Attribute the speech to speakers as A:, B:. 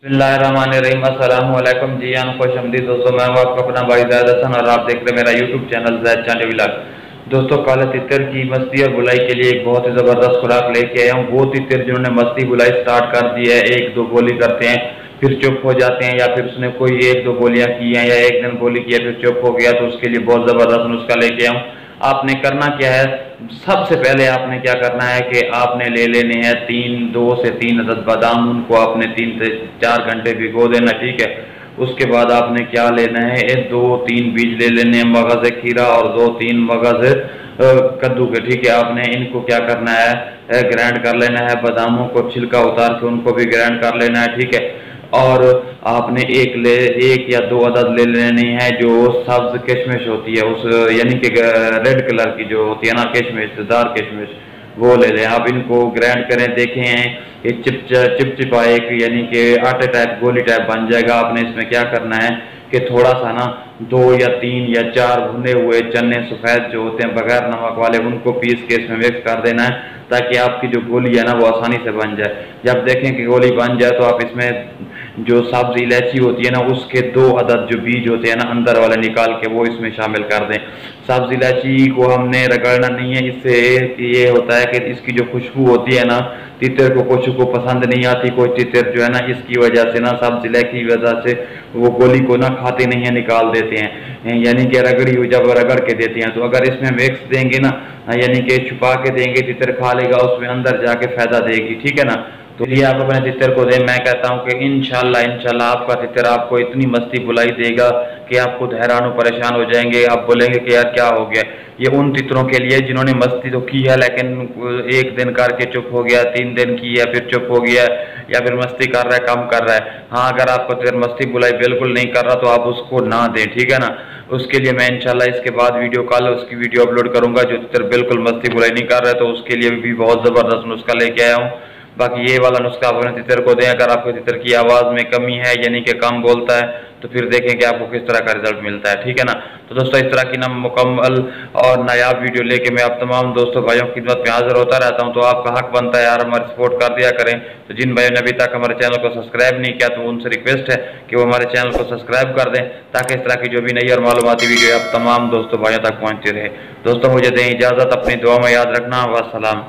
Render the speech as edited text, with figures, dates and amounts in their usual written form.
A: बिस्मिल्लाहिर्रहमानिर्रहीम। अस्सलाम वालेकुम जी आन खुश आमदीद दोस्तों, मैं हूं आपका अपना भाई ज़ैद हसन और आप देख रहे हैं मेरा यूट्यूब चैनल ज़ैद चांडी व्लॉग। दोस्तों, काले तितर की मस्ती और बुलाई के लिए एक बहुत ही ज़बरदस्त खुराक लेके आया हूँ। वो तितर जिन्होंने मस्ती बुलाई स्टार्ट कर दी है, एक दो गोली करते हैं फिर चुप हो जाते हैं, या फिर उसने कोई एक दो गोलियां की हैं या एक दिन गोली किया फिर चुप हो गया, तो उसके लिए बहुत ज़बरदस्त नुस्खा लेके आया हूँ। आपने करना क्या है, सबसे पहले आपने क्या करना है कि आपने ले लेने हैं 2 से 3 अदद बादाम। उनको आपने 3 से 4 घंटे भिगो देना, ठीक है। उसके बाद आपने क्या लेना है, 2-3 बीज ले लेने हैं मगज़ खीरा और 2-3 मगज़ कद्दू के, ठीक है। आपने इनको क्या करना है, ग्राइंड कर लेना है। बादामों को छिलका उतार के उनको भी ग्राइंड कर लेना है, ठीक है। और आपने एक या दो अदद ले लेनी है जो सब्ज किशमिश होती है, उस यानी कि रेड कलर की जो होती है ना किशमिश, दार किशमिश, वो ले लें। आप इनको ग्राइंड करें, देखें ये चिपचिपा एक यानी कि आटे टाइप गोली टाइप बन जाएगा। आपने इसमें क्या करना है कि थोड़ा सा ना 2 या 3 या 4 भुने हुए चने सफ़ेद जो होते हैं बगैर नमक वाले, उनको पीस के इसमें मिक्स कर देना है, ताकि आपकी जो गोली है ना वो आसानी से बन जाए। जब देखें कि गोली बन जाए तो आप इसमें जो सब्ज इलायची होती है ना उसके 2 अदद जो बीज होते हैं ना अंदर वाले निकाल के वो इसमें शामिल कर दें। सब्ज इलायची को हमने रगड़ना नहीं है, इससे ये होता है कि इसकी जो खुशबू होती है ना, तितर को कुछ को पसंद नहीं आती। कोई तितर जो है ना इसकी वजह से ना, सब्ज इलायची की वजह से वो गोली को ना खाते नहीं है, निकाल देते हैं, यानी कि रगड़ी हुई जब रगड़ के देते हैं। तो अगर इसमें मिक्स देंगे ना, यानी कि छुपा के देंगे, तितर खा लेगा, उसमें अंदर जाके फायदा देगी, ठीक है ना। तो ये आप अपने तितर को दें। मैं कहता हूँ कि इंशाल्लाह आपका तितर आपको इतनी मस्ती बुलाई देगा कि आप खुद हैरान और परेशान हो जाएंगे। आप बोलेंगे कि यार क्या हो गया। ये उन तितरों के लिए जिन्होंने मस्ती तो की है लेकिन एक दिन करके चुप हो गया, 3 दिन की है फिर चुप हो गया, या फिर मस्ती कर रहा है कम कर रहा है। हाँ, अगर आपका तितर मस्ती बुलाई बिल्कुल नहीं कर रहा तो आप उसको ना दें, ठीक है ना। उसके लिए मैं इंशाल्लाह इसके बाद कल उसकी वीडियो अपलोड करूंगा। जो तितर बिल्कुल मस्ती बुलाई नहीं कर रहा है तो उसके लिए भी बहुत ज़बरदस्त नुस्खा लेके आया हूँ। बाकी ये वाला नुस्खा आप अपने तितर को दें। अगर आपके तितर की आवाज़ में कमी है यानी कि कम बोलता है तो फिर देखें कि आपको किस तरह का रिजल्ट मिलता है, ठीक है ना। तो दोस्तों, इस तरह की ना मुकम्मल और नायाब वीडियो लेके मैं आप तमाम दोस्तों भाइयों की खिदमत में हाजिर होता रहता हूं। तो आपका हक बनता है यार, हमारी सपोर्ट कर दिया करें। तो जिन भाइयों ने अभी तक हमारे चैनल को सब्सक्राइब नहीं किया तो उनसे रिक्वेस्ट है कि वो हमारे चैनल को सब्सक्राइब कर दें, ताकि इस तरह की जो भी नई और मालूमाती वीडियो आप तमाम दोस्तों भाइयों तक पहुँचती रहे। दोस्तों, मुझे दें इजाज़त, अपनी दुआ में याद रखना। वस्सलाम।